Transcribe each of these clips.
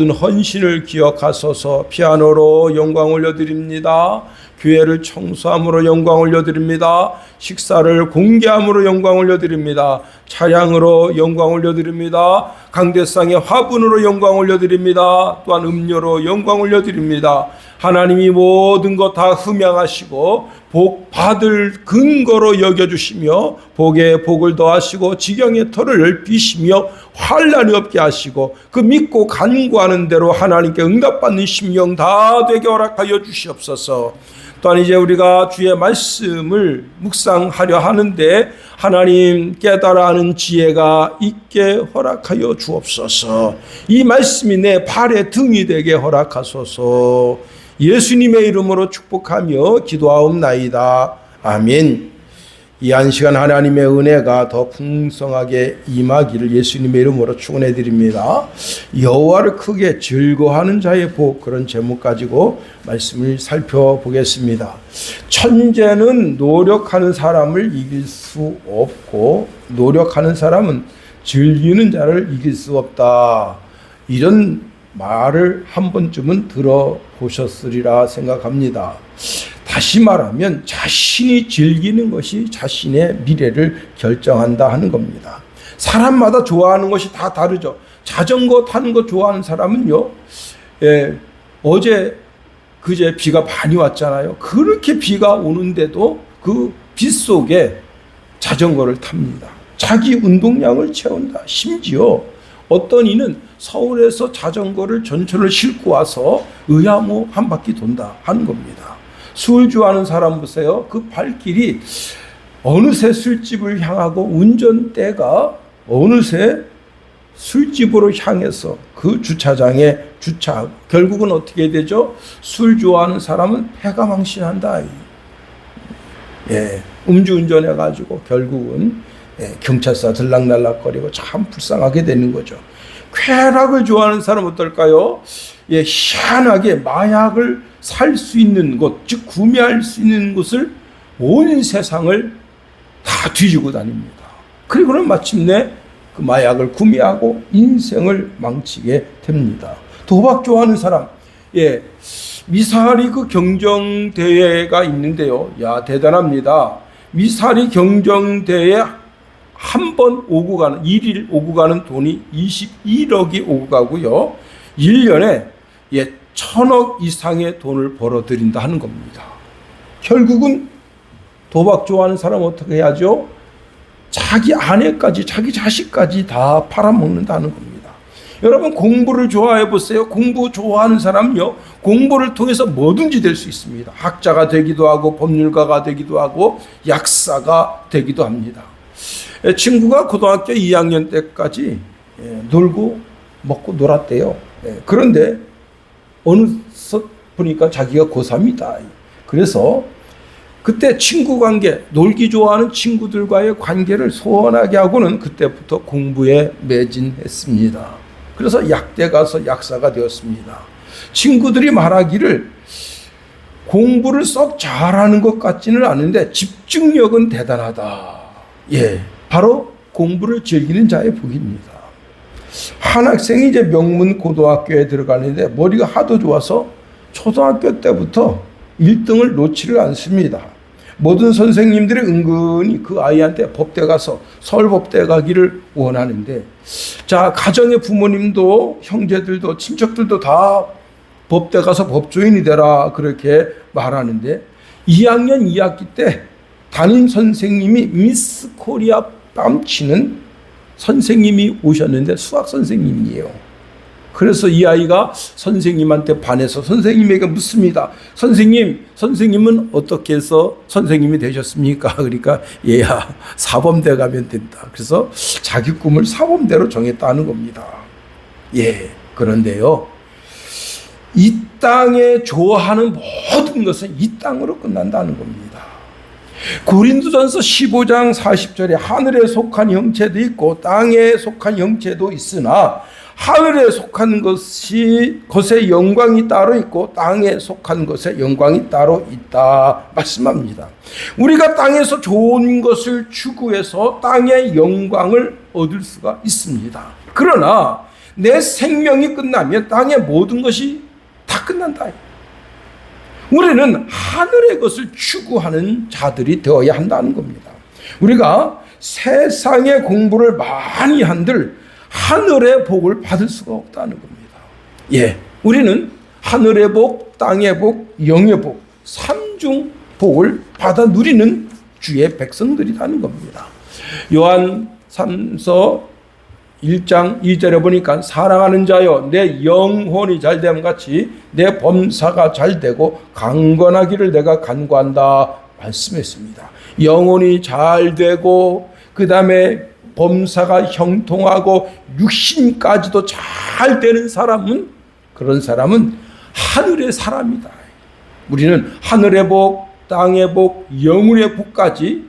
모든 헌신을 기억하소서. 피아노로 영광 올려드립니다. 교회를 청소함으로 영광 올려드립니다. 식사를 공개함으로 영광 올려드립니다. 차량으로 영광 올려드립니다. 강대상의 화분으로 영광 올려드립니다. 또한 음료로 영광 올려드립니다. 하나님이 모든 것 다 흠양하시고 복 받을 근거로 여겨주시며 복에 복을 더하시고 지경의 털을 비시며 환난이 없게 하시고 그 믿고 간구하는 대로 하나님께 응답받는 심령 다 되게 허락하여 주시옵소서. 또한 이제 우리가 주의 말씀을 묵상하려 하는데 하나님 깨달아 하는 지혜가 있게 허락하여 주옵소서. 이 말씀이 내 발의 등이 되게 허락하소서. 예수님의 이름으로 축복하며 기도하옵나이다. 아멘. 이 한 시간 하나님의 은혜가 더 풍성하게 임하기를 예수님의 이름으로 축원해 드립니다. 여호와를 크게 즐거워하는 자의 복, 그런 제목 가지고 말씀을 살펴보겠습니다. 천재는 노력하는 사람을 이길 수 없고 노력하는 사람은 즐기는 자를 이길 수 없다. 이런 말을 한 번쯤은 들어보셨으리라 생각합니다. 다시 말하면 자신이 즐기는 것이 자신의 미래를 결정한다 하는 겁니다. 사람마다 좋아하는 것이 다 다르죠. 자전거 타는 거 좋아하는 사람은요, 어제 그제 비가 많이 왔잖아요. 그렇게 비가 오는데도 그 비 속에 자전거를 탑니다. 자기 운동량을 채운다. 심지어 어떤 이는 서울에서 자전거를 전철을 싣고 와서 의암호 한 바퀴 돈다 하는 겁니다. 술 좋아하는 사람 보세요. 그 발길이 어느새 술집을 향하고 운전대가 어느새 술집으로 향해서 그 주차장에 주차하고 결국은 어떻게 되죠? 술 좋아하는 사람은 패가 망신한다. 음주운전해가지고 결국은 경찰서 들락날락거리고 참 불쌍하게 되는 거죠. 쾌락을 좋아하는 사람 어떨까요? 희한하게 마약을 살 수 있는 곳, 즉 구매할 수 있는 곳을 온 세상을 다 뒤지고 다닙니다. 그리고는 마침내 그 마약을 구매하고 인생을 망치게 됩니다. 도박 좋아하는 사람, 미사리 그 경정대회가 있는데요. 야, 대단합니다. 미사리 경정대회 한 번 오고 가는, 1일 오고 가는 돈이 21억이 오고 가고요. 1년에 1,000억 이상의 돈을 벌어들인다 하는 겁니다. 결국은 도박 좋아하는 사람은 어떻게 해야죠? 자기 아내까지, 자기 자식까지 다 팔아먹는다는 겁니다. 여러분 공부를 좋아해 보세요. 공부 좋아하는 사람은요, 공부를 통해서 뭐든지 될 수 있습니다. 학자가 되기도 하고 법률가가 되기도 하고 약사가 되기도 합니다. 친구가 고등학교 2학년 때까지 놀고 먹고 놀았대요. 그런데 어느덧 보니까 자기가 고3이다. 그래서 그때 친구 관계, 놀기 좋아하는 친구들과의 관계를 소원하게 하고는 그때부터 공부에 매진했습니다. 그래서 약대 가서 약사가 되었습니다. 친구들이 말하기를 공부를 썩 잘하는 것 같지는 않은데 집중력은 대단하다. 바로 공부를 즐기는 자의 복입니다. 한 학생이 이제 명문 고등학교에 들어가는데 머리가 하도 좋아서 초등학교 때부터 1등을 놓지를 않습니다. 모든 선생님들이 은근히 그 아이한테 법대 가서 서울법대 가기를 원하는데, 자, 가정의 부모님도 형제들도 친척들도 다 법대 가서 법조인이 되라 그렇게 말하는데 2학년 2학기 때 담임 선생님이 미스 코리아 뺨치는 선생님이 오셨는데 수학 선생님이에요. 그래서 이 아이가 선생님한테 반해서 선생님에게 묻습니다. 선생님은 어떻게 해서 선생님이 되셨습니까? 그러니까 얘야, 사범대 가면 된다. 그래서 자기 꿈을 사범대로 정했다는 겁니다. 그런데요, 이 땅에 좋아하는 모든 것은 이 땅으로 끝난다는 겁니다. 고린도전서 15장 40절에 하늘에 속한 형체도 있고 땅에 속한 형체도 있으나 하늘에 속한 것의 영광이 따로 있고 땅에 속한 것의 영광이 따로 있다 말씀합니다. 우리가 땅에서 좋은 것을 추구해서 땅의 영광을 얻을 수가 있습니다. 그러나 내 생명이 끝나면 땅의 모든 것이 다 끝난다. 우리는 하늘의 것을 추구하는 자들이 되어야 한다는 겁니다. 우리가 세상의 공부를 많이 한들 하늘의 복을 받을 수가 없다는 겁니다. 우리는 하늘의 복, 땅의 복, 영의 복, 삼중 복을 받아 누리는 주의 백성들이라는 겁니다. 요한 3서 1장 2절에 보니까 사랑하는 자여 내 영혼이 잘됨 같이 내 범사가 잘되고 강건하기를 내가 간구한다 말씀했습니다. 영혼이 잘되고 그 다음에 범사가 형통하고 육신까지도 잘 되는 사람은, 그런 사람은 하늘의 사람이다. 우리는 하늘의 복, 땅의 복, 영혼의 복까지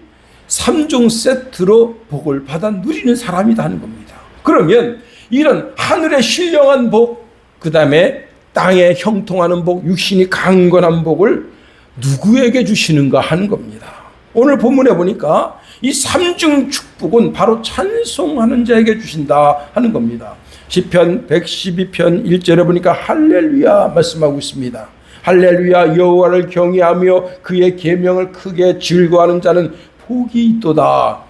3종 세트로 복을 받아 누리는 사람이다 하는 겁니다. 그러면 이런 하늘의 신령한 복, 그 다음에 땅에 형통하는 복, 육신이 강건한 복을 누구에게 주시는가 하는 겁니다. 오늘 본문에 보니까 이 삼중 축복은 바로 찬송하는 자에게 주신다 하는 겁니다. 시편 112편 1절에 보니까 할렐루야 말씀하고 있습니다. 할렐루야 여호와를 경외하며 그의 계명을 크게 즐거워하는 자는 복이 있도다.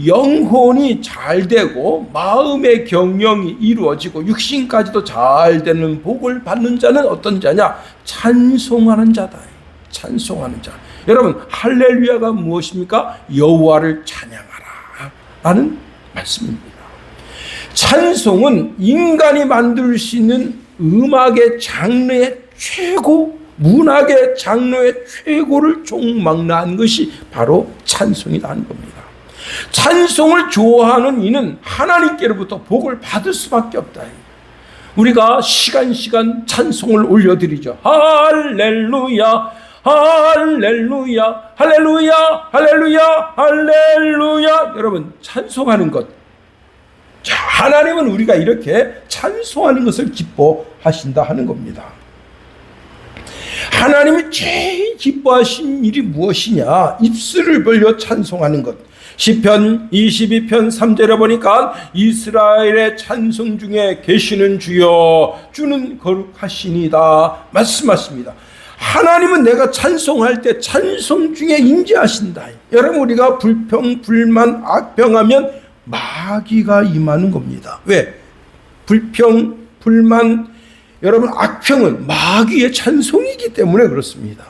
영혼이 잘 되고 마음의 경영이 이루어지고 육신까지도 잘 되는 복을 받는 자는 어떤 자냐? 찬송하는 자다. 찬송하는 자. 여러분 할렐루야가 무엇입니까? 여호와를 찬양하라 라는 말씀입니다. 찬송은 인간이 만들 수 있는 음악의 장르의 최고, 문학의 장르의 최고를 종망라한 것이 바로 찬송이다 하는 겁니다. 찬송을 좋아하는 이는 하나님께로부터 복을 받을 수밖에 없다. 우리가 시간 찬송을 올려드리죠. 할렐루야 할렐루야 할렐루야 할렐루야 할렐루야. 여러분 찬송하는 것, 자, 하나님은 우리가 이렇게 찬송하는 것을 기뻐하신다 하는 겁니다. 하나님이 제일 기뻐하신 일이 무엇이냐? 입술을 벌려 찬송하는 것. 시편 22편 3절에 보니까 이스라엘의 찬송 중에 계시는 주여 주는 거룩하시니다 말씀하십니다. 하나님은 내가 찬송할 때 찬송 중에 임재하신다. 여러분 우리가 불평, 불만, 악평하면 마귀가 임하는 겁니다. 왜? 불평, 불만, 여러분 악평은 마귀의 찬송이기 때문에 그렇습니다.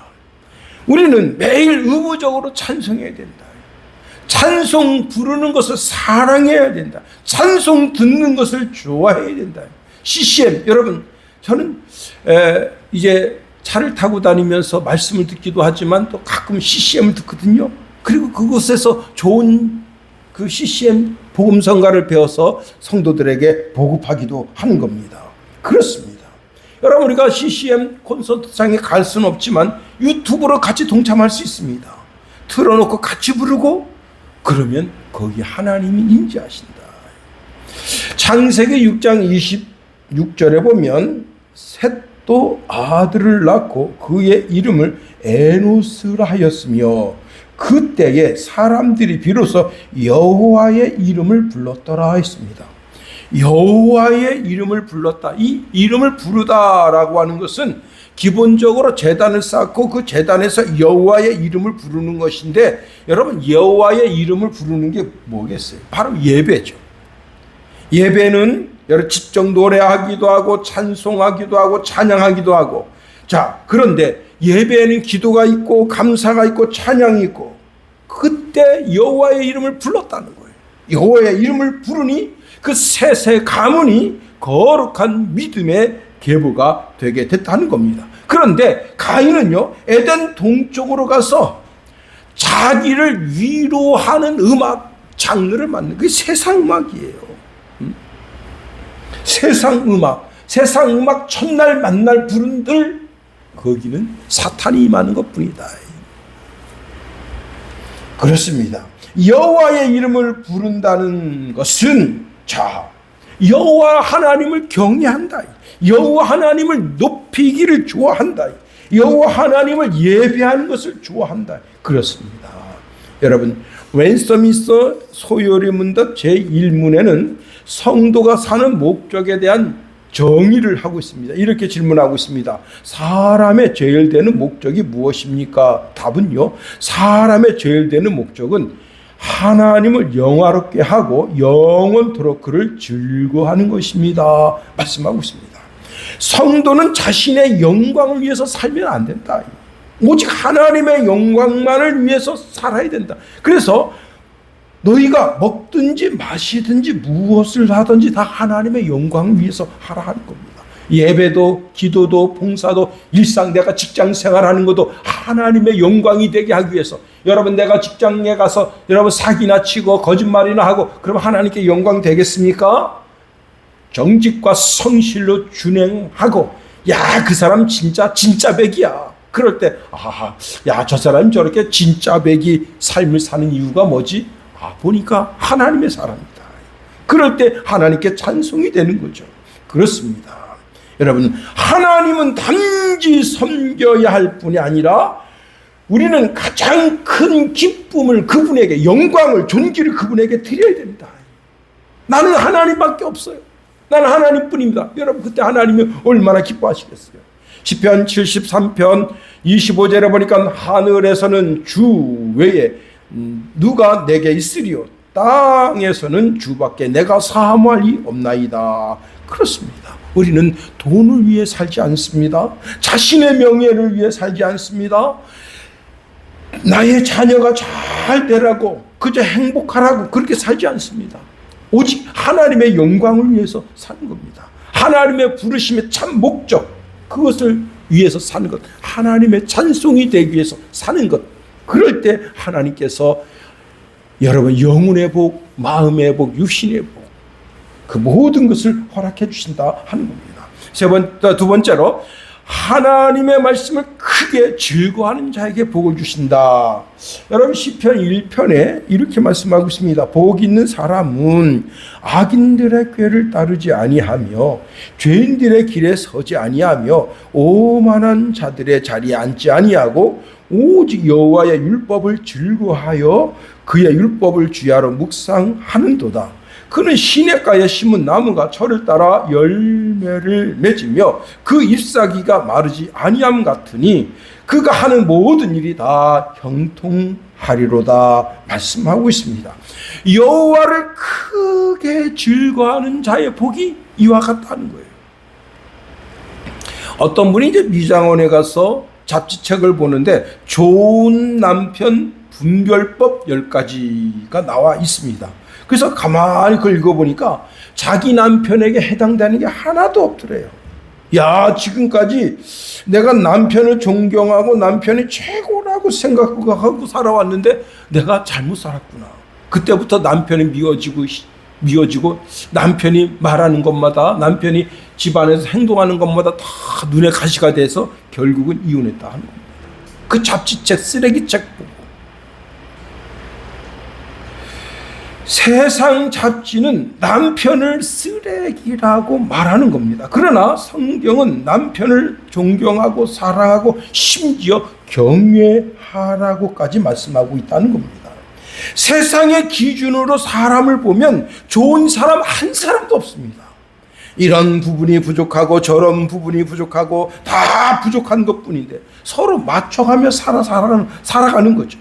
우리는 매일 의무적으로 찬송해야 된다. 찬송 부르는 것을 사랑해야 된다. 찬송 듣는 것을 좋아해야 된다. CCM, 여러분 저는 이제 차를 타고 다니면서 말씀을 듣기도 하지만 또 가끔 CCM을 듣거든요. 그리고 그곳에서 좋은 그 CCM 복음성가를 배워서 성도들에게 보급하기도 하는 겁니다. 그렇습니다. 여러분 우리가 CCM 콘서트장에 갈 수는 없지만 유튜브로 같이 동참할 수 있습니다. 틀어놓고 같이 부르고 그러면 거기 하나님이 임재하신다. 창세기 6장 26절에 보면 셋도 아들을 낳고 그의 이름을 에노스라 하였으며 그때에 사람들이 비로소 여호와의 이름을 불렀더라 했습니다. 여호와의 이름을 불렀다. 이 이름을 부르다라고 하는 것은 기본적으로 제단을 쌓고 그 제단에서 여호와의 이름을 부르는 것인데, 여러분 여호와의 이름을 부르는 게 뭐겠어요? 바로 예배죠. 예배는 여러 집중 노래하기도 하고 찬송하기도 하고 찬양하기도 하고, 자 그런데 예배에는 기도가 있고 감사가 있고 찬양이 있고, 그때 여호와의 이름을 불렀다는 거예요. 여호와의 이름을 부르니 그 셋의 가문이 거룩한 믿음의 계보가 되게 됐다는 겁니다. 그런데 가인은요, 에덴 동쪽으로 가서 자기를 위로하는 음악 장르를 만든, 그게 세상 음악이에요. 세상 음악 첫날 만날 부른들 거기는 사탄이 임하는 것뿐이다. 그렇습니다. 여호와의 이름을 부른다는 것은, 자, 여호와 하나님을 경외한다. 여호와 하나님을 높이기를 좋아한다. 여호와 하나님을 예배하는 것을 좋아한다. 그렇습니다. 여러분, 웨스트민스터 소요리 문답 제1문에는 성도가 사는 목적에 대한 정의를 하고 있습니다. 이렇게 질문하고 있습니다. 사람의 제일되는 목적이 무엇입니까? 답은요, 사람의 제일되는 목적은 하나님을 영화롭게 하고 영원토록 그를 즐거워하는 것입니다. 말씀하고 있습니다. 성도는 자신의 영광을 위해서 살면 안 된다. 오직 하나님의 영광만을 위해서 살아야 된다. 그래서 너희가 먹든지 마시든지 무엇을 하든지 다 하나님의 영광을 위해서 하라 하는 겁니다. 예배도 기도도 봉사도 일상 내가 직장 생활하는 것도 하나님의 영광이 되게 하기 위해서. 여러분, 내가 직장에 가서 여러분 사기나 치고 거짓말이나 하고 그러면 하나님께 영광 되겠습니까? 정직과 성실로 준행하고, 야, 그 사람 진짜 백이야. 그럴 때 야, 저 사람이 저렇게 진짜 백이 삶을 사는 이유가 뭐지? 보니까 하나님의 사람이다. 그럴 때 하나님께 찬송이 되는 거죠. 그렇습니다. 여러분, 하나님은 단지 섬겨야 할 뿐이 아니라 우리는 가장 큰 기쁨을 그분에게, 영광을, 존귀를 그분에게 드려야 됩니다. 나는 하나님밖에 없어요. 나는 하나님뿐입니다. 여러분, 그때 하나님이 얼마나 기뻐하시겠어요. 시편 73편 25절에 보니까 하늘에서는 주 외에 누가 내게 있으리요, 땅에서는 주밖에 내가 사모할 이 없나이다. 그렇습니다. 우리는 돈을 위해 살지 않습니다. 자신의 명예를 위해 살지 않습니다. 나의 자녀가 잘 되라고, 그저 행복하라고 그렇게 살지 않습니다. 오직 하나님의 영광을 위해서 사는 겁니다. 하나님의 부르심의 참 목적, 그것을 위해서 사는 것, 하나님의 찬송이 되기 위해서 사는 것. 그럴 때 하나님께서 여러분 영혼의 복, 마음의 복, 육신의 복, 그 모든 것을 허락해 주신다 하는 겁니다. 두 번째로 하나님의 말씀을 크게 즐거워하는 자에게 복을 주신다. 여러분, 시편 1편에 이렇게 말씀하고 있습니다. 복 있는 사람은 악인들의 꾀를 따르지 아니하며 죄인들의 길에 서지 아니하며 오만한 자들의 자리에 앉지 아니하고 오직 여호와의 율법을 즐거워하여 그의 율법을 주야로 묵상하는도다. 그는 시냇가에 심은 나무가 철을 따라 열매를 맺으며 그 잎사귀가 마르지 아니함 같으니 그가 하는 모든 일이 다 형통하리로다 말씀하고 있습니다. 여호와를 크게 즐거워하는 자의 복이 이와 같다는 거예요. 어떤 분이 이제 미장원에 가서 잡지책을 보는데 좋은 남편 분별법 10가지가 나와 있습니다. 그래서 가만히 그걸 읽어보니까 자기 남편에게 해당되는 게 하나도 없더래요. 야, 지금까지 내가 남편을 존경하고 남편이 최고라고 생각하고 살아왔는데 내가 잘못 살았구나. 그때부터 남편이 미워지고 남편이 말하는 것마다, 남편이 집안에서 행동하는 것마다 다 눈에 가시가 돼서 결국은 이혼했다 하는 겁니다. 그 잡지책, 쓰레기책 보고. 세상 잡지는 남편을 쓰레기라고 말하는 겁니다. 그러나 성경은 남편을 존경하고 사랑하고 심지어 경외하라고까지 말씀하고 있다는 겁니다. 세상의 기준으로 사람을 보면 좋은 사람 한 사람도 없습니다. 이런 부분이 부족하고 저런 부분이 부족하고 다 부족한 것뿐인데 서로 맞춰가며 살아가는 거죠.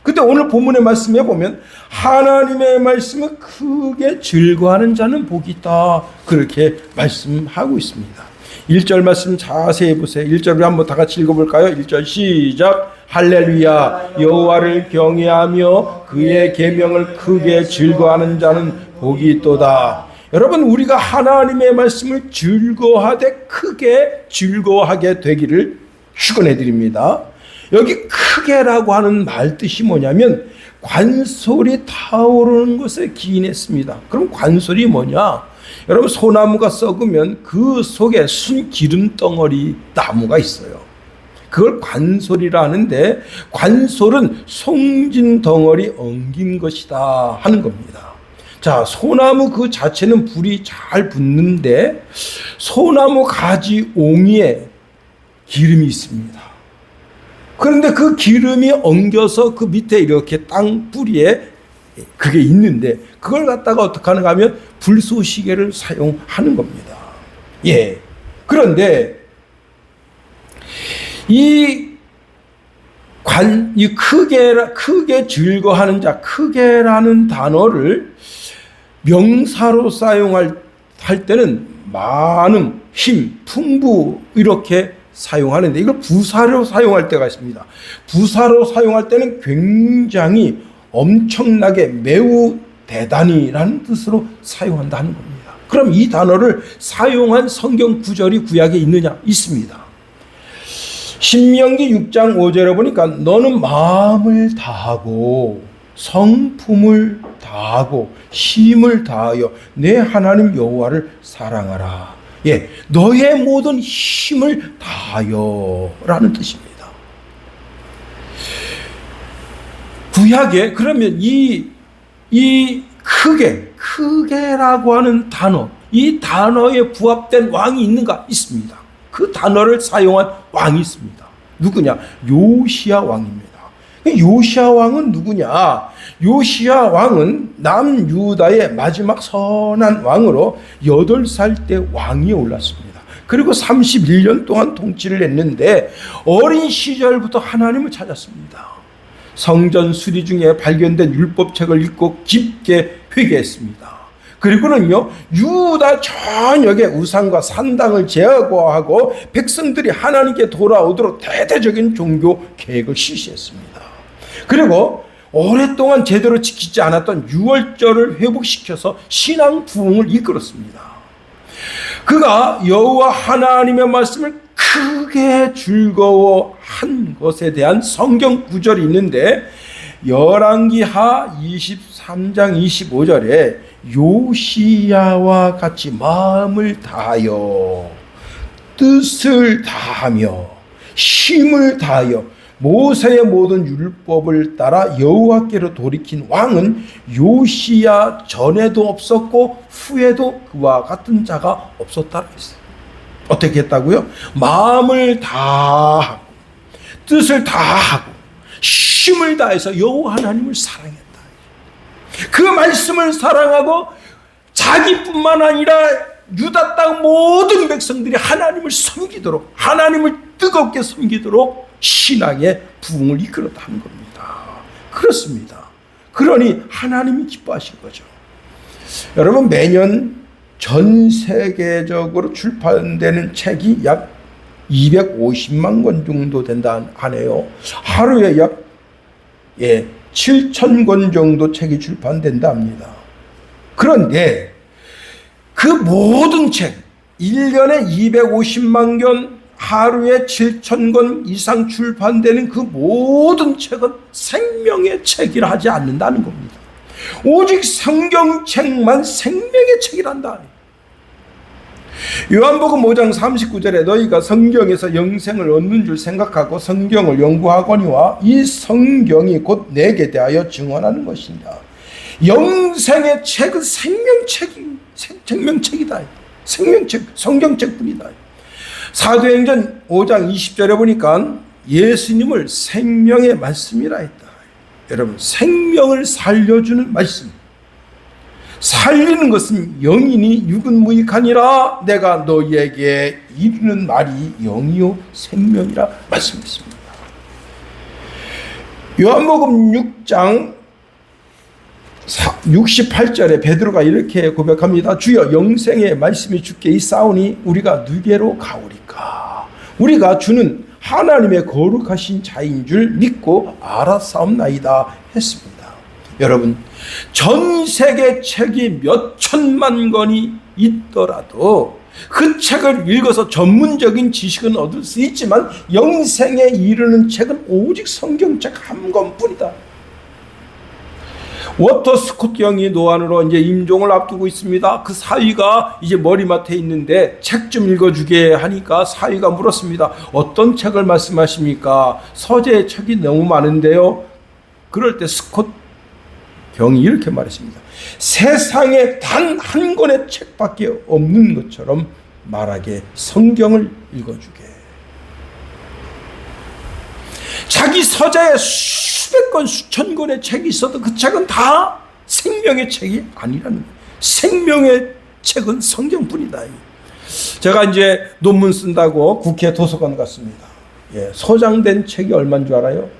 근데 오늘 본문의 말씀에 보면 하나님의 말씀을 크게 즐거워하는 자는 복이 있다, 그렇게 말씀하고 있습니다. 1절 말씀 자세히 보세요. 1절을 한번 다 같이 읽어볼까요? 1절 시작. 할렐루야, 여호와를 경외하며 그의 계명을 크게 즐거워하는 자는 복이 있도다. 여러분, 우리가 하나님의 말씀을 즐거워하되 크게 즐거워하게 되기를 축원해 드립니다. 여기 크게라고 하는 말 뜻이 뭐냐면 관솔이 타오르는 것에 기인했습니다. 그럼 관솔이 뭐냐? 여러분, 소나무가 썩으면 그 속에 순 기름 덩어리 나무가 있어요. 그걸 관솔이라 하는데, 관솔은 송진 덩어리 엉긴 것이다 하는 겁니다. 자, 소나무 그 자체는 불이 잘 붙는데 소나무 가지 옹이에 기름이 있습니다. 그런데 그 기름이 엉겨서 그 밑에 이렇게 땅 뿌리에 그게 있는데 그걸 갖다가 어떻게 하는가 하면 불쏘시개를 사용하는 겁니다. 예. 그런데 이 크게 즐거워하는 자, 크게라는 단어를 명사로 사용할 때는 많음, 힘, 풍부 이렇게 사용하는데 이걸 부사로 사용할 때가 있습니다. 부사로 사용할 때는 굉장히 엄청나게 매우 대단히라는 뜻으로 사용한다는 겁니다. 그럼 이 단어를 사용한 성경 구절이 구약에 있느냐? 있습니다. 신명기 6장 5절에 보니까 너는 마음을 다하고 성품을 다하고 힘을 다하여 내 하나님 여호와를 사랑하라. 예, 너의 모든 힘을 다하여 라는 뜻입니다. 구약에 그러면 이 크게라고 하는 단어, 이 단어에 부합된 왕이 있는가? 있습니다. 그 단어를 사용한 왕이 있습니다. 누구냐? 요시야 왕입니다. 요시야 왕은 누구냐? 요시야 왕은 남유다의 마지막 선한 왕으로 8살 때 왕위에 올랐습니다. 그리고 31년 동안 통치를 했는데 어린 시절부터 하나님을 찾았습니다. 성전 수리 중에 발견된 율법책을 읽고 깊게 회개했습니다. 그리고는요, 유다 전역의 우상과 산당을 제거하고 백성들이 하나님께 돌아오도록 대대적인 종교 계획을 실시했습니다. 그리고 오랫동안 제대로 지키지 않았던 유월절을 회복시켜서 신앙 부흥을 이끌었습니다. 그가 여호와 하나님의 말씀을 크게 즐거워한 것에 대한 성경 구절이 있는데 열왕기하 23장 25절에 요시야와 같이 마음을 다하여 뜻을 다하며 힘을 다하여 모세의 모든 율법을 따라 여호와께로 돌이킨 왕은 요시야 전에도 없었고 후에도 그와 같은 자가 없었다고 했어요. 어떻게 했다고요? 마음을 다하고 뜻을 다하고 힘을 다해서 여호와 하나님을 사랑했다. 그 말씀을 사랑하고 자기뿐만 아니라 유다 땅 모든 백성들이 하나님을 섬기도록, 하나님을 뜨겁게 섬기도록 신앙의 부흥을 이끌었다는 겁니다. 그렇습니다. 그러니 하나님이 기뻐하신 거죠. 여러분, 매년 전 세계적으로 출판되는 책이 약 250만 권 정도 된다 하네요. 하루에 약 7,000권 정도 책이 출판된다 합니다. 그런데 그 모든 책, 1년에 250만 권, 하루에 7,000권 이상 출판되는 그 모든 책은 생명의 책이라 하지 않는다는 겁니다. 오직 성경책만 생명의 책이란다. 요한복음 5장 39절에 너희가 성경에서 영생을 얻는 줄 생각하고 성경을 연구하거니와 이 성경이 곧 내게 대하여 증언하는 것이니라. 영생의 책은 생명책이다. 생명책, 성경책뿐이다. 사도행전 5장 20절에 보니까 예수님을 생명의 말씀이라 했다. 여러분, 생명을 살려주는 말씀. 살리는 것은 영이니 육은 무익하니라. 내가 너희에게 이르는 말이 영이요 생명이라 말씀했습니다. 요한복음 6장 68절에 베드로가 이렇게 고백합니다. 주여, 영생의 말씀이 주께 있사오니 우리가 누게로 가오리까? 우리가 주는 하나님의 거룩하신 자인 줄 믿고 알았사옵나이다 했습니다. 여러분, 전 세계 책이 몇 천만 권이 있더라도 그 책을 읽어서 전문적인 지식은 얻을 수 있지만 영생에 이르는 책은 오직 성경책 한 권뿐이다. 워터 스콧 경이 노안으로 이제 임종을 앞두고 있습니다. 그 사위가 이제 머리맡에 있는데 책 좀 읽어주게 하니까 사위가 물었습니다. 어떤 책을 말씀하십니까? 서재의 책이 너무 많은데요. 그럴 때 스콧 경이 이렇게 말했습니다. 세상에 단 한 권의 책밖에 없는 것처럼 말하게 성경을 읽어주게. 자기 서재에 수백 권, 수천 권의 책이 있어도 그 책은 다 생명의 책이 아니라는 거예요. 생명의 책은 성경뿐이다. 제가 이제 논문 쓴다고 국회 도서관 갔습니다. 소장된 책이 얼마인 줄 알아요?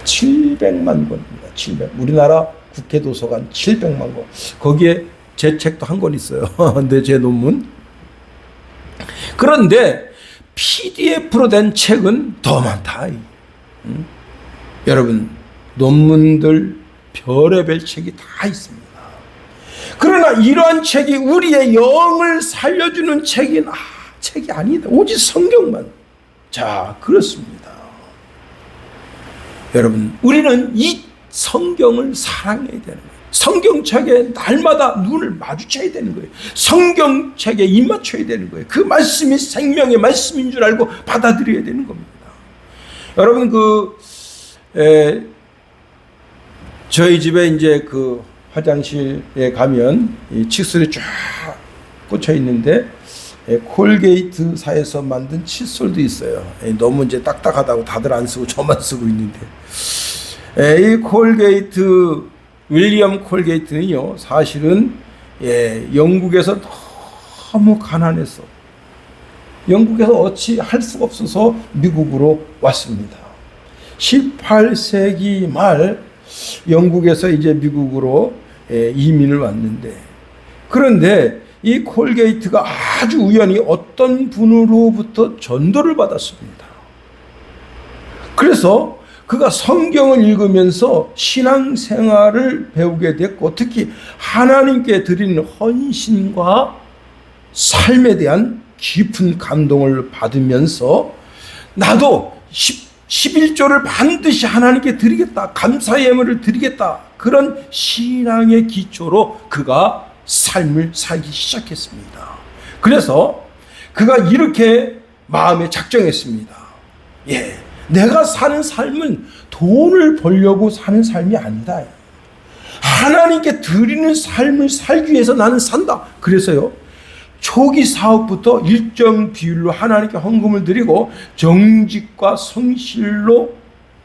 700만 권입니다. 700. 우리나라 국회 도서관 700만 권. 거기에 제 책도 한 권 있어요. 근데 제 논문. 그런데 PDF로 된 책은 더 많다. 여러분, 논문들 별의별 책이 다 있습니다. 그러나 이러한 책이 우리의 영을 살려주는 책이 아니다. 오직 성경만. 자, 그렇습니다. 여러분, 우리는 이 성경을 사랑해야 되는 거예요. 성경책에 날마다 눈을 마주쳐야 되는 거예요. 성경책에 입 맞춰야 되는 거예요. 그 말씀이 생명의 말씀인 줄 알고 받아들여야 되는 겁니다. 여러분, 저희 집에 이제 그 화장실에 가면 이 칫솔이 쫙 꽂혀 있는데 콜게이트사에서 만든 칫솔도 있어요. 너무 이제 딱딱하다고 다들 안 쓰고 저만 쓰고 있는데, 이 콜게이트, 윌리엄 콜게이트는요, 사실은 영국에서 너무 가난해서 영국에서 어찌 할 수가 없어서 미국으로 왔습니다. 18세기 말 영국에서 이제 미국으로 이민을 왔는데, 그런데 이 콜게이트가 아주 우연히 어떤 분으로부터 전도를 받았습니다. 그래서 그가 성경을 읽으면서 신앙생활을 배우게 됐고, 특히 하나님께 드리는 헌신과 삶에 대한 깊은 감동을 받으면서 나도 11조를 반드시 하나님께 드리겠다, 감사의 예물을 드리겠다, 그런 신앙의 기초로 그가 삶을 살기 시작했습니다. 그래서 그가 이렇게 마음에 작정했습니다. 내가 사는 삶은 돈을 벌려고 사는 삶이 아니다. 하나님께 드리는 삶을 살기 위해서 나는 산다. 그래서요, 초기 사업부터 일정 비율로 하나님께 헌금을 드리고 정직과 성실로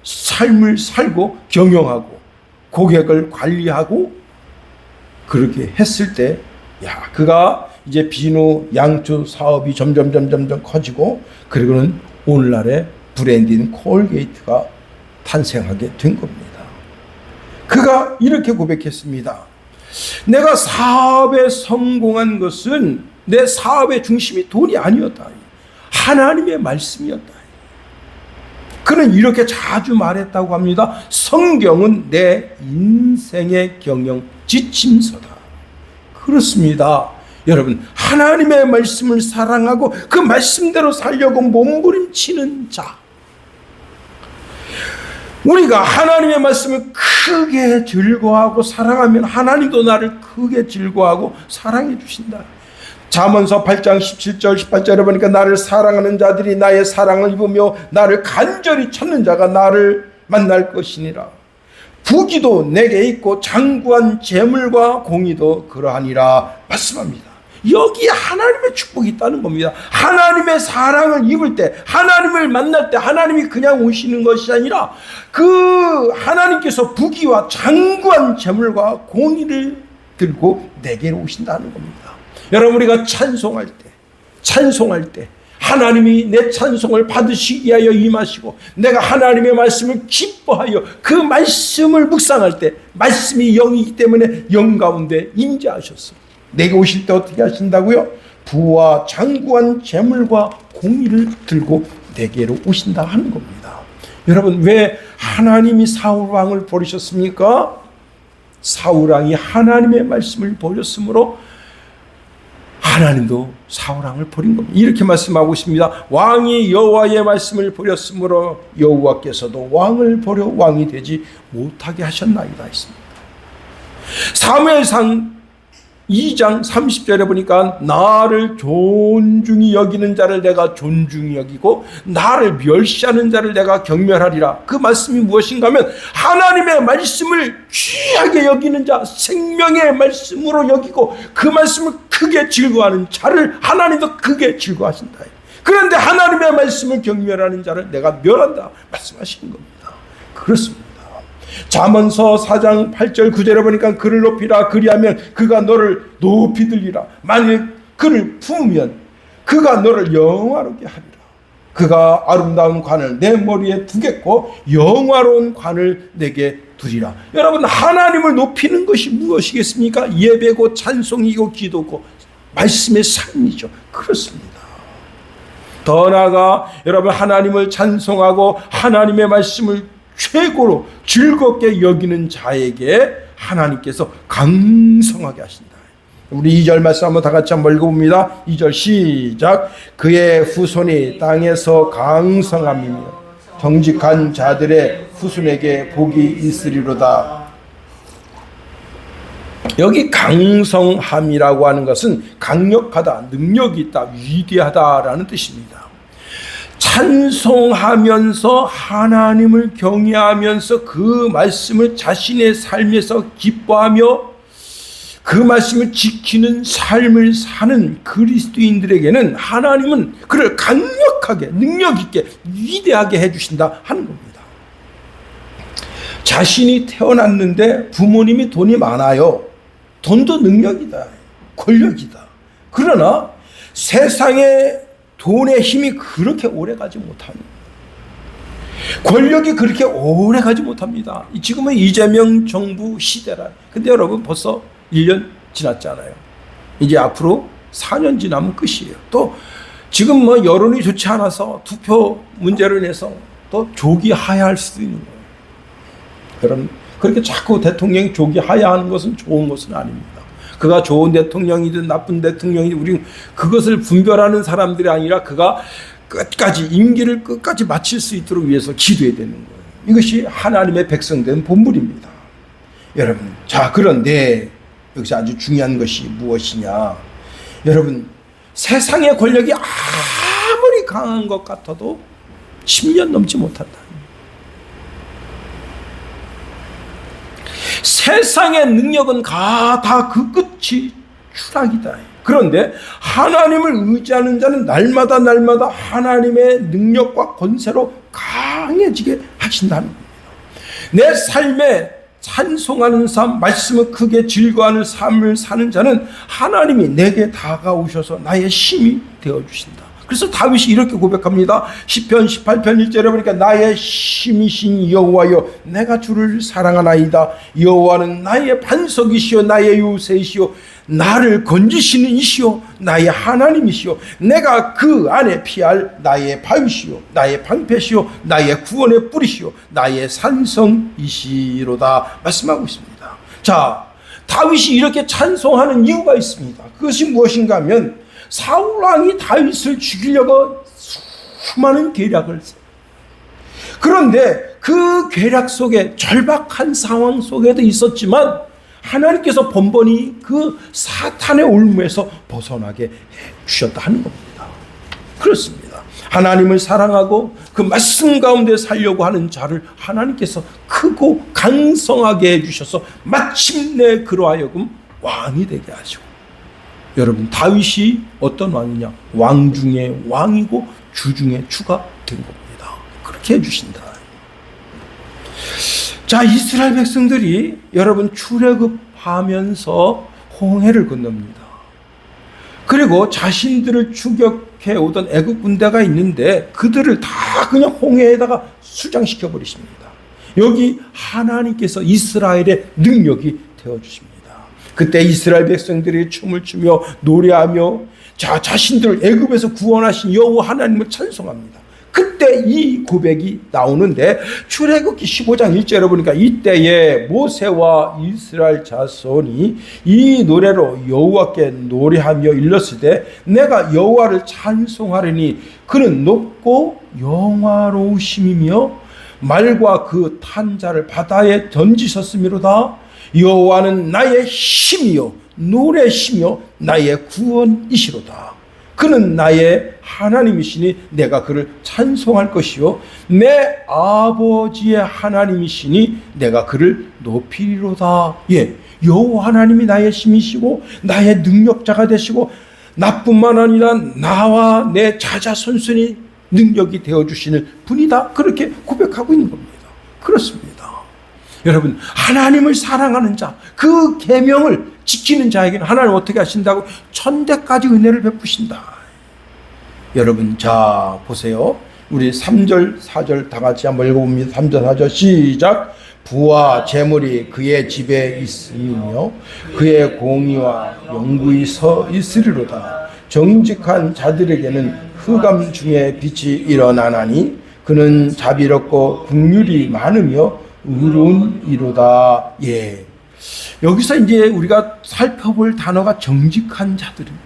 삶을 살고 경영하고 고객을 관리하고 그렇게 했을 때, 그가 이제 비누, 양주 사업이 점점 커지고, 그리고는 오늘날의 브랜드인 콜게이트가 탄생하게 된 겁니다. 그가 이렇게 고백했습니다. 내가 사업에 성공한 것은 내 사업의 중심이 돈이 아니었다. 하나님의 말씀이었다. 그는 이렇게 자주 말했다고 합니다. 성경은 내 인생의 경영 지침서다. 그렇습니다. 여러분, 하나님의 말씀을 사랑하고 그 말씀대로 살려고 몸부림치는 자, 우리가 하나님의 말씀을 크게 즐거워하고 사랑하면 하나님도 나를 크게 즐거워하고 사랑해 주신다. 잠언서 8장 17절 18절에 보니까 나를 사랑하는 자들이 나의 사랑을 입으며 나를 간절히 찾는 자가 나를 만날 것이니라. 부귀도 내게 있고 장구한 재물과 공의도 그러하니라 말씀합니다. 여기에 하나님의 축복이 있다는 겁니다. 하나님의 사랑을 입을 때, 하나님을 만날 때 하나님이 그냥 오시는 것이 아니라 그 하나님께서 부귀와 장구한 재물과 공의를 들고 내게 오신다는 겁니다. 여러분, 우리가 찬송할 때 하나님이 내 찬송을 받으시기 위하여 임하시고, 내가 하나님의 말씀을 기뻐하여 그 말씀을 묵상할 때 말씀이 영이기 때문에 영 가운데 임재하셨어. 내게 오실 때 어떻게 하신다고요? 부와 장구한 재물과 공의를 들고 내게로 오신다 하는 겁니다. 여러분, 왜 하나님이 사울 왕을 버리셨습니까? 사울 왕이 하나님의 말씀을 버렸으므로 하나님도 사울 왕을 버린 겁니다. 이렇게 말씀하고 있습니다. 왕이 여호와의 말씀을 버렸으므로 여호와께서도 왕을 버려 왕이 되지 못하게 하셨나이다 했습니다. 사무엘상 2장 30절에 보니까 나를 존중히 여기는 자를 내가 존중히 여기고 나를 멸시하는 자를 내가 경멸하리라. 그 말씀이 무엇인가 하면 하나님의 말씀을 귀하게 여기는 자, 생명의 말씀으로 여기고 그 말씀을 크게 즐거워하는 자를 하나님도 크게 즐거워하신다. 그런데 하나님의 말씀을 경멸하는 자를 내가 멸한다 말씀하시는 겁니다. 그렇습니다. 잠언서 4장 8절 9절에 보니까 그를 높이라 그리하면 그가 너를 높이 들리라. 만일 그를 품으면 그가 너를 영화롭게 하리라. 그가 아름다운 관을 내 머리에 두겠고 영화로운 관을 내게 두리라. 여러분, 하나님을 높이는 것이 무엇이겠습니까? 예배고 찬송이고 기도고 말씀의 삶이죠. 그렇습니다. 더 나아가 여러분, 하나님을 찬송하고 하나님의 말씀을 최고로 즐겁게 여기는 자에게 하나님께서 강성하게 하신다. 우리 2절 말씀 한번 다 같이 한번 읽어봅니다. 2절 시작. 그의 후손이 땅에서 강성함이며 정직한 자들의 후손에게 복이 있으리로다. 여기 강성함이라고 하는 것은 강력하다, 능력이 있다, 위대하다라는 뜻입니다. 찬송하면서 하나님을 경외하면서 그 말씀을 자신의 삶에서 기뻐하며 그 말씀을 지키는 삶을 사는 그리스도인들에게는 하나님은 그를 강력하게 능력 있게 위대하게 해주신다 하는 겁니다. 자신이 태어났는데 부모님이 돈이 많아요. 돈도 능력이다, 권력이다. 그러나 세상에 돈의 힘이 그렇게 오래가지 못합니다. 권력이 그렇게 오래가지 못합니다. 지금은 이재명 정부 시대라. 근데 여러분 벌써 1년 지났잖아요. 이제 앞으로 4년 지나면 끝이에요. 또 지금 뭐 여론이 좋지 않아서 투표 문제로 인해서 또 조기 하야할 수도 있는 거예요. 여러분, 그렇게 자꾸 대통령이 조기 하야하는 것은 좋은 것은 아닙니다. 그가 좋은 대통령이든 나쁜 대통령이든 우리 그것을 분별하는 사람들이 아니라 그가 끝까지 임기를 끝까지 마칠 수 있도록 위해서 기도해야 되는 거예요. 이것이 하나님의 백성된 본분입니다. 여러분, 자, 그런데 여기서 아주 중요한 것이 무엇이냐? 여러분, 세상의 권력이 아무리 강한 것 같아도 10년 넘지 못한다. 세상의 능력은 다 그 끝이 추락이다. 그런데 하나님을 의지하는 자는 날마다 하나님의 능력과 권세로 강해지게 하신다는 겁니다. 내 삶에 찬송하는 삶, 말씀을 크게 즐거워하는 삶을 사는 자는 하나님이 내게 다가오셔서 나의 힘이 되어주신다. 그래서 다윗이 이렇게 고백합니다. 시편 18편 1절에 보니까 나의 힘이신 여호와여 내가 주를 사랑하나이다. 여호와는 나의 반석이시오 나의 요새이시오 나를 건지시는 이시오 나의 하나님이시오 내가 그 안에 피할 나의 바위시오 나의 방패시오 나의 구원의 뿌리시오 나의 산성이시로다 말씀하고 있습니다. 자, 다윗이 이렇게 찬송하는 이유가 있습니다. 그것이 무엇인가 하면 사울 왕이 다윗을 죽이려고 수많은 계략을 했어요. 그런데 그 계략 속에 절박한 상황 속에도 있었지만 하나님께서 번번이 그 사탄의 올무에서 벗어나게 해 주셨다 하는 겁니다. 그렇습니다. 하나님을 사랑하고 그 말씀 가운데 살려고 하는 자를 하나님께서 크고 강성하게 해주셔서 마침내 그로 하여금 왕이 되게 하시고, 여러분, 다윗이 어떤 왕이냐? 왕 중에 왕이고 주 중에 주가 된 겁니다. 그렇게 해주신다. 자, 이스라엘 백성들이 여러분 출애굽하면서 홍해를 건넙니다. 그리고 자신들을 추격해 오던 애국 군대가 있는데 그들을 다 그냥 홍해에다가 수장시켜 버리십니다. 여기 하나님께서 이스라엘의 능력이 되어주십니다. 그때 이스라엘 백성들이 춤을 추며 노래하며 자신들을 애굽에서 구원하신 여호와 하나님을 찬송합니다. 그때 이 고백이 나오는데 출애굽기 15장 1절에 보니까 이때에 모세와 이스라엘 자손이 이 노래로 여호와께 노래하며 일렀으되 내가 여호와를 찬송하리니 그는 높고 영화로우심이며 말과 그 탄 자를 바다에 던지셨음이로다. 여호와는 나의 힘이요 노래시며 나의 구원이시로다. 그는 나의 하나님이시니 내가 그를 찬송할 것이요 내 아버지의 하나님이시니 내가 그를 높이리로다. 예, 여호와 하나님이 나의 힘이시고 나의 능력자가 되시고 나뿐만 아니라 나와 내 자자손손이 능력이 되어주시는 분이다. 그렇게 고백하고 있는 겁니다. 그렇습니다. 여러분, 하나님을 사랑하는 자, 그 계명을 지키는 자에게는 하나님 어떻게 하신다고? 천대까지 은혜를 베푸신다. 여러분, 자 보세요. 우리 3절 4절 다 같이 한번 읽어봅니다. 3절 4절 시작. 부와 재물이 그의 집에 있으며 그의 공의와 영구히 서 있으리로다. 정직한 자들에게는 흑암 중에 빛이 일어나나니 그는 자비롭고 긍휼이 많으며 의로운 이로다. 예. 여기서 이제 우리가 살펴볼 단어가 정직한 자들입니다.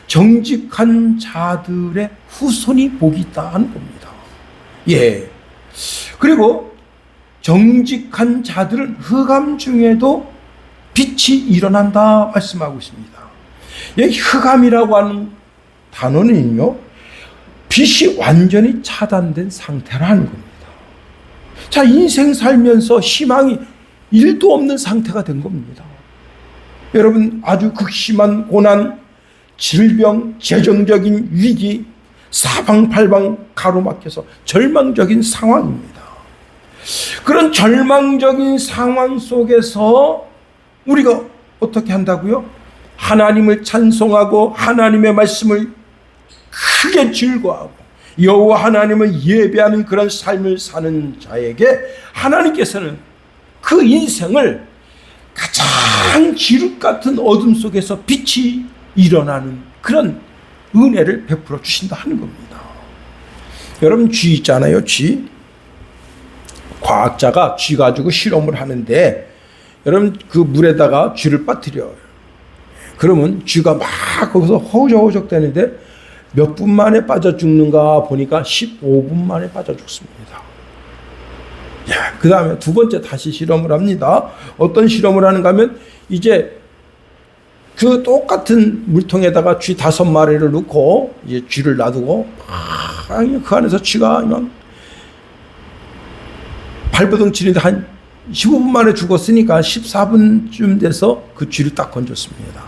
정직한 자들의 후손이 복이 있다 하는 겁니다. 예. 그리고 정직한 자들은 흑암 중에도 빛이 일어난다 말씀하고 있습니다. 이 흑암이라고 하는 단어는요, 빛이 완전히 차단된 상태라는 겁니다. 자, 인생 살면서 희망이 1도 없는 상태가 된 겁니다. 여러분, 아주 극심한 고난, 질병, 재정적인 위기, 사방팔방 가로막혀서 절망적인 상황입니다. 그런 절망적인 상황 속에서 우리가 어떻게 한다고요? 하나님을 찬송하고 하나님의 말씀을 크게 즐거워하고 여호와 하나님을 예배하는 그런 삶을 사는 자에게 하나님께서는 그 인생을 가장 지륵 같은 어둠 속에서 빛이 일어나는 그런 은혜를 베풀어 주신다 하는 겁니다. 여러분, 쥐 있잖아요. 쥐. 과학자가 쥐 가지고 실험을 하는데, 여러분, 그 물에다가 쥐를 빠뜨려요. 그러면 쥐가 막 거기서 허우적허우적 되는데 몇 분 만에 빠져 죽는가 보니까 15분 만에 빠져 죽습니다. 그 다음에 두 번째 다시 실험을 합니다. 어떤 실험을 하는가 하면, 이제 그 똑같은 물통에다가 쥐 5마리를 넣고 이제 쥐를 놔두고 그 안에서 쥐가 그냥 발버둥 치는데 한 15분 만에 죽었으니까 14분쯤 돼서 그 쥐를 딱 건졌습니다.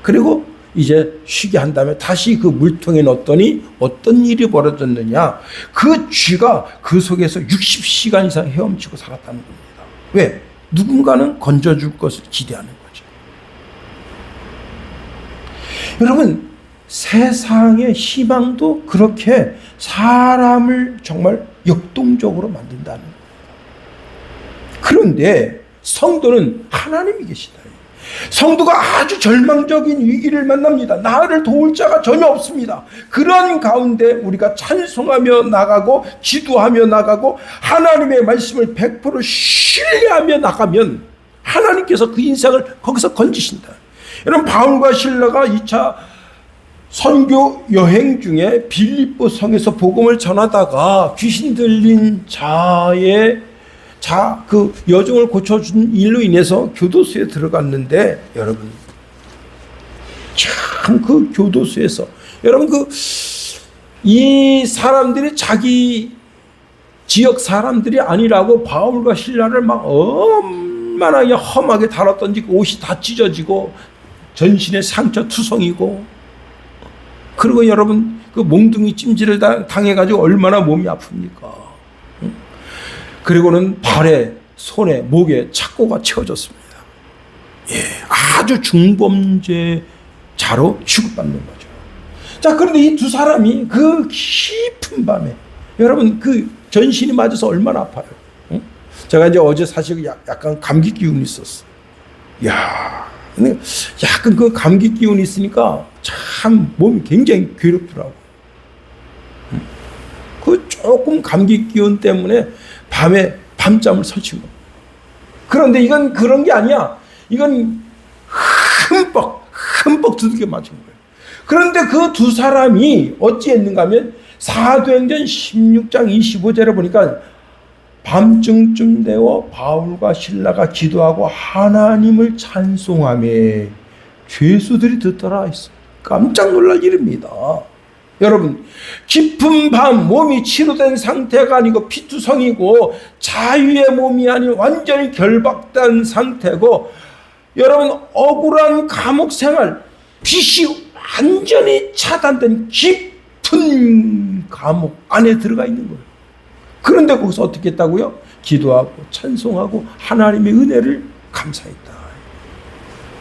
그리고 이제 쉬게 한 다음에 다시 그 물통에 넣었더니 어떤 일이 벌어졌느냐, 그 쥐가 그 속에서 60시간 이상 헤엄치고 살았다는 겁니다. 왜? 누군가는 건져줄 것을 기대하는 거죠. 여러분, 세상의 희망도 그렇게 사람을 정말 역동적으로 만든다는 겁니다. 그런데 성도는 하나님이 계시다. 성도가 아주 절망적인 위기를 만납니다. 나를 도울 자가 전혀 없습니다. 그런 가운데 우리가 찬송하며 나가고 기도하며 나가고 하나님의 말씀을 100% 신뢰하며 나가면 하나님께서 그 인생을 거기서 건지신다. 여러분, 바울과 실라가 2차 선교 여행 중에 빌립보 성에서 복음을 전하다가 귀신 들린 그 여종을 고쳐준 일로 인해서 교도소에 들어갔는데, 여러분, 참 그 교도소에서, 여러분, 이 사람들이 자기 지역 사람들이 아니라고 바울과 실라를 막 얼마나 험하게 달았던지 그 옷이 다 찢어지고 전신에 상처 투성이고, 그리고 여러분, 그 몽둥이 찜질을 당해가지고 얼마나 몸이 아픕니까? 그리고는 발에, 손에, 목에 착고가 채워졌습니다. 예, 아주 중범죄자로 취급받는 거죠. 자, 그런데 이 두 사람이 그 깊은 밤에, 여러분, 그 전신이 맞아서 얼마나 아파요. 응? 제가 이제 어제 사실 약간 감기 기운이 있었어. 야, 근데 약간 그 감기 기운이 있으니까 참 몸이 굉장히 괴롭더라고. 그 조금 감기 기운 때문에 밤에 밤잠을 설친 겁니다. 그런데 이건 그런 게 아니야. 이건 흠뻑 두들겨 맞은 거예요. 그런데 그 두 사람이 어찌했는가 하면 사도행전 16장 25절에 보니까 밤중쯤 되어 바울과 실라가 기도하고 하나님을 찬송하며 죄수들이 듣더라 했어. 깜짝 놀랄 일입니다. 여러분, 깊은 밤 몸이 치료된 상태가 아니고 피투성이고 자유의 몸이 아닌 완전히 결박된 상태고, 여러분, 억울한 감옥 생활, 빛이 완전히 차단된 깊은 감옥 안에 들어가 있는 거예요. 그런데 거기서 어떻게 했다고요? 기도하고 찬송하고 하나님의 은혜를 감사했다.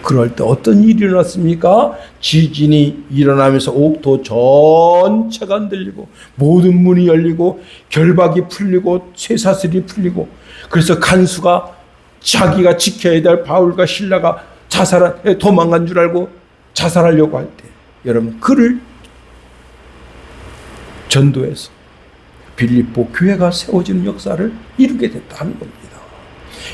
그럴 때 어떤 일이 일어났습니까? 지진이 일어나면서 옥토 전체가 흔들리고 모든 문이 열리고 결박이 풀리고 쇠사슬이 풀리고, 그래서 간수가 자기가 지켜야 될 바울과 실라가 도망간 줄 알고 자살하려고 할 때, 여러분 그를 전도해서 빌립보 교회가 세워지는 역사를 이루게 됐다는 겁니다.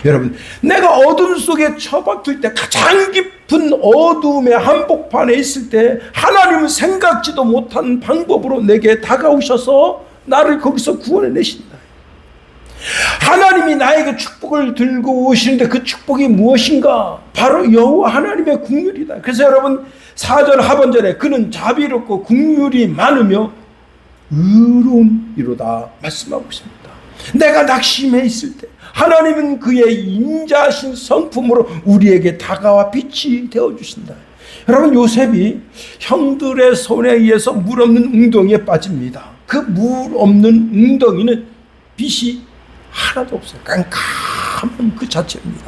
여러분, 내가 어둠 속에 처박힐 때, 가장 깊은 어둠의 한복판에 있을 때 하나님은 생각지도 못한 방법으로 내게 다가오셔서 나를 거기서 구원해 내신다. 하나님이 나에게 축복을 들고 오시는데 그 축복이 무엇인가? 바로 여호와 하나님의 긍휼이다. 그래서 여러분 4절 하반절에 그는 자비롭고 긍휼이 많으며 의로운 이로다 말씀하고 있습니다. 내가 낙심해 있을 때 하나님은 그의 인자하신 성품으로 우리에게 다가와 빛이 되어주신다. 여러분, 요셉이 형들의 손에 의해서 물 없는 웅덩이에 빠집니다. 그 물 없는 웅덩이는 빛이 하나도 없어요. 깜깜한 그 자체입니다.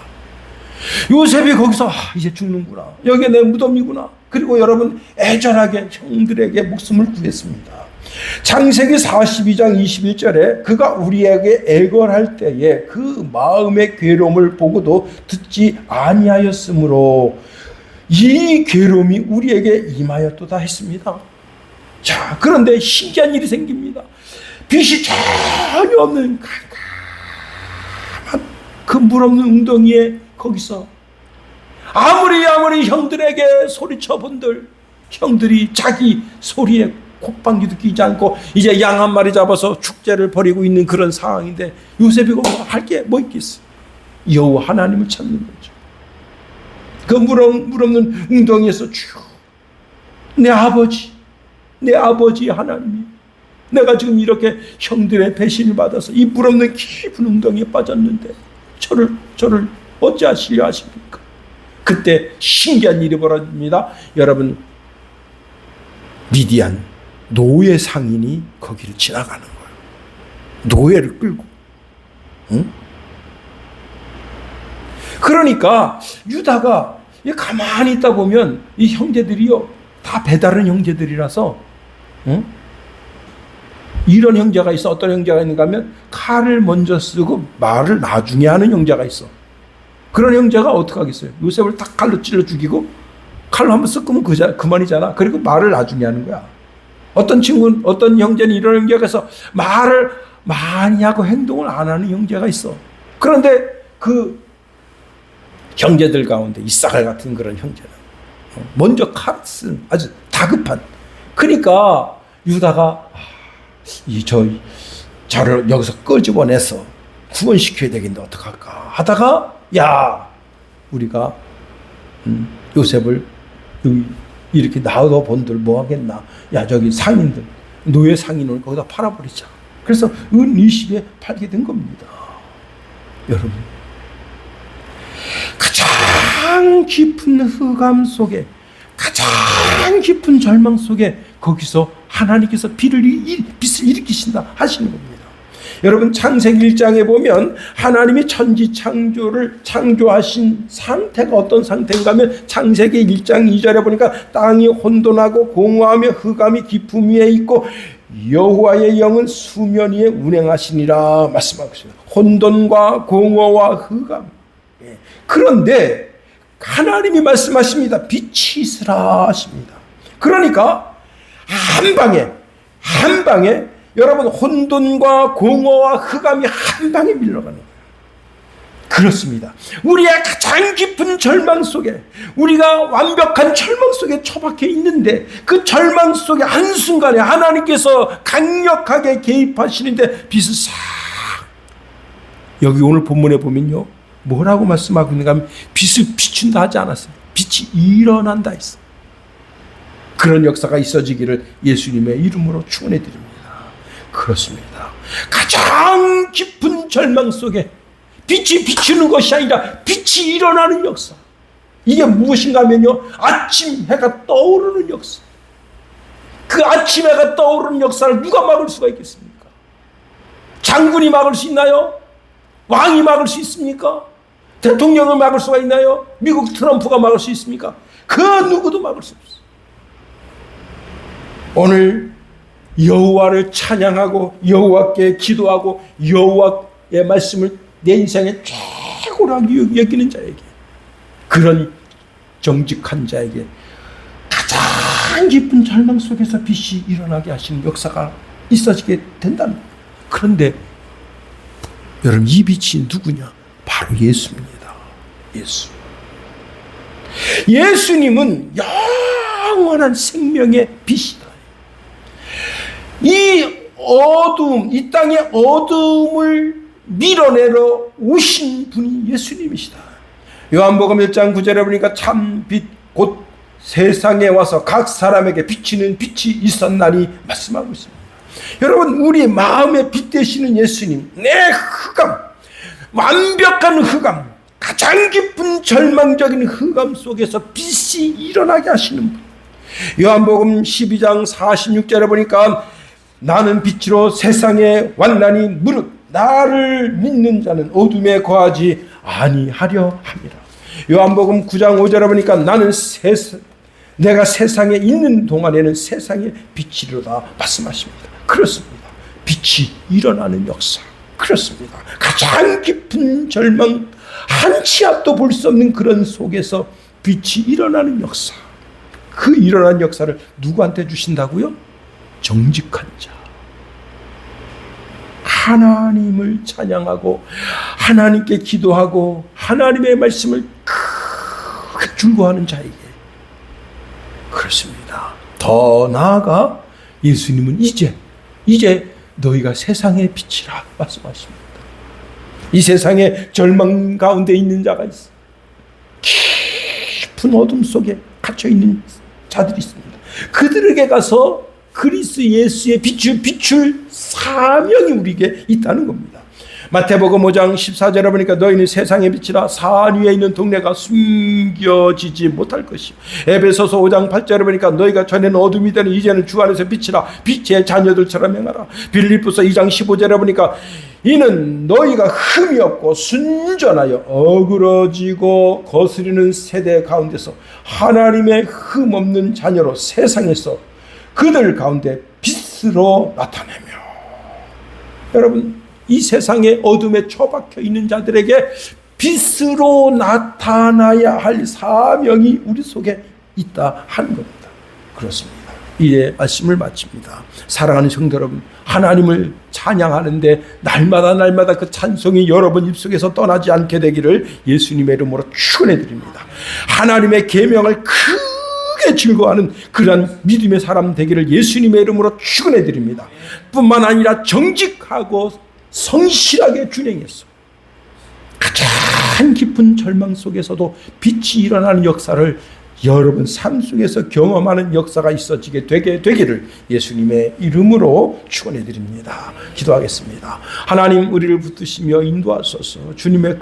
요셉이 거기서 이제 죽는구나, 여기 내 무덤이구나. 그리고 여러분 애절하게 형들에게 목숨을 구했습니다. 창세기 42장 21절에 그가 우리에게 애걸할 때에 그 마음의 괴로움을 보고도 듣지 아니하였으므로 이 괴로움이 우리에게 임하였도다 했습니다. 자, 그런데 신기한 일이 생깁니다. 빛이 전혀 없는 깜깜한 그 물 없는 웅덩이에 거기서 아무리 형들에게 소리쳐 본들 형들이 자기 소리에 콧방귀도 끼지 않고 이제 양 한 마리 잡아서 축제를 벌이고 있는 그런 상황인데, 요셉이 거기서 할 게 뭐 있겠어? 여호와 하나님을 찾는 거죠. 그 물 없는 웅덩이에서 쭉 내 아버지 하나님이, 내가 지금 이렇게 형들의 배신을 받아서 이 물 없는 깊은 웅덩이에 빠졌는데 저를 어찌하시려 하십니까? 그때 신기한 일이 벌어집니다. 여러분, 미디안 노예 상인이 거기를 지나가는 거예요. 노예를 끌고. 응? 그러니까 유다가 가만히 있다 보면 이 형제들이요 다 배다른 형제들이라서, 응? 이런 형제가 있어. 어떤 형제가 있는가 하면 칼을 먼저 쓰고 말을 나중에 하는 형제가 있어. 그런 형제가 어떻게 하겠어요? 요셉을 딱 칼로 찔러 죽이고 칼로 한번 쓱으면 그만이잖아. 그리고 말을 나중에 하는 거야. 어떤 형제는 이런 형제가 있어. 말을 많이 하고 행동을 안 하는 형제가 있어. 그런데 그 형제들 가운데 이사갈 같은 그런 형제는 먼저 칼을 쓴 아주 다급한. 그러니까 유다가 저를 여기서 끄집어내서 구원시켜야 되겠는데 어떡할까 하다가, 우리가 요셉을 이렇게 놔둬 본들 뭐 하겠나. 저기 상인들, 노예 상인을 거기다 팔아버리자. 그래서 은 20에 팔게 된 겁니다. 여러분, 가장 깊은 흑암 속에, 가장 깊은 절망 속에 거기서 하나님께서 빛을 일으키신다 하시는 겁니다. 여러분, 창세기 1장에 보면 하나님이 천지 창조를 창조하신 상태가 어떤 상태인가 하면 창세기 1장 2절에 보니까 땅이 혼돈하고 공허하며 흑암이 깊음 위에 있고 여호와의 영은 수면 위에 운행하시니라 말씀하고 있습니다. 혼돈과 공허와 흑암. 그런데 하나님이 말씀하십니다. 빛이 있으라 하십니다. 그러니까 한 방에 여러분 혼돈과 공허와 흑암이 한 방에 밀려가는 거예요. 그렇습니다. 우리의 가장 깊은 절망 속에, 우리가 완벽한 절망 속에 처박혀 있는데 그 절망 속에 한순간에 하나님께서 강력하게 개입하시는데 빛을 싹, 여기 오늘 본문에 보면요 뭐라고 말씀하고 있는가 하면 빛을 비춘다 하지 않았어요. 빛이 일어난다 했어. 그런 역사가 있어지기를 예수님의 이름으로 축원해 드립니다. 그렇습니다. 가장 깊은 절망 속에 빛이 비추는 것이 아니라 빛이 일어나는 역사. 이게 무엇인가 하면요, 아침 해가 떠오르는 역사. 그 아침 해가 떠오르는 역사를 누가 막을 수가 있겠습니까? 장군이 막을 수 있나요? 왕이 막을 수 있습니까? 대통령을 막을 수가 있나요? 미국 트럼프가 막을 수 있습니까? 그 누구도 막을 수 없어요. 오늘 여호와를 찬양하고 여호와께 기도하고 여호와의 말씀을 내 인생의 최고라고 여기는 자에게, 그런 정직한 자에게 가장 깊은 절망 속에서 빛이 일어나게 하시는 역사가 있어지게 된다는 거예요. 그런데 여러분, 이 빛이 누구냐? 바로 예수입니다. 예수. 예수님은 영원한 생명의 빛이다. 이 어둠, 이 땅의 어둠을 밀어내러 오신 분이 예수님이시다. 요한복음 1장 9절에 보니까 참 빛 곧 세상에 와서 각 사람에게 비치는 빛이 있었나니 말씀하고 있습니다. 여러분, 우리 마음에 빛 되시는 예수님, 내 흑암, 완벽한 흑암, 가장 깊은 절망적인 흑암 속에서 빛이 일어나게 하시는 분. 요한복음 12장 46절에 보니까 나는 빛으로 세상에 왔나니 무릇 나를 믿는 자는 어둠에 거하지 아니하려 함이라. 요한복음 9장 5절에 보니까 나는 내가 세상에 있는 동안에는 세상의 빛이로다 말씀하십니다. 그렇습니다. 빛이 일어나는 역사. 그렇습니다. 가장 깊은 절망, 한 치 앞도 볼 수 없는 그런 속에서 빛이 일어나는 역사. 그 일어난 역사를 누구한테 주신다고요? 정직한 자. 하나님을 찬양하고 하나님께 기도하고 하나님의 말씀을 크게 즐거워하는 자에게. 그렇습니다. 더 나아가 예수님은 이제 너희가 세상의 빛이라 말씀하십니다. 이 세상에 절망 가운데 있는 자가 있어. 깊은 어둠 속에 갇혀 있는 자들이 있습니다. 그들에게 가서 그리스도 예수의 비출 사명이 우리에게 있다는 겁니다. 마태복음 5장 14절에 보니까 너희는 세상의 빛이라 산 위에 있는 동네가 숨겨지지 못할 것이요. 에베소서 5장 8절에 보니까 너희가 전에는 어둠이 되는 이제는 주 안에서 빛이라 빛의 자녀들처럼 행하라. 빌립보서 2장 15절에 보니까 이는 너희가 흠이 없고 순전하여 어그러지고 거스리는 세대 가운데서 하나님의 흠 없는 자녀로 세상에서 그들 가운데 빛으로 나타내며. 여러분, 이 세상의 어둠에 처박혀 있는 자들에게 빛으로 나타나야 할 사명이 우리 속에 있다 하는 겁니다. 그렇습니다. 이에 말씀을 마칩니다. 사랑하는 성도 여러분, 하나님을 찬양하는데 날마다 그 찬송이 여러분 입속에서 떠나지 않게 되기를 예수님의 이름으로 축원해 드립니다. 하나님의 계명을 크게 즐거워하는 그러한 믿음의 사람 되기를 예수님의 이름으로 축원해 드립니다. 뿐만 아니라 정직하고 성실하게 준행했어. 가장 깊은 절망 속에서도 빛이 일어나는 역사를 여러분 삶 속에서 경험하는 역사가 있어지게 되기를 예수님의 이름으로 축원해 드립니다. 기도하겠습니다. 하나님, 우리를 붙드시며 인도하소서. 주님의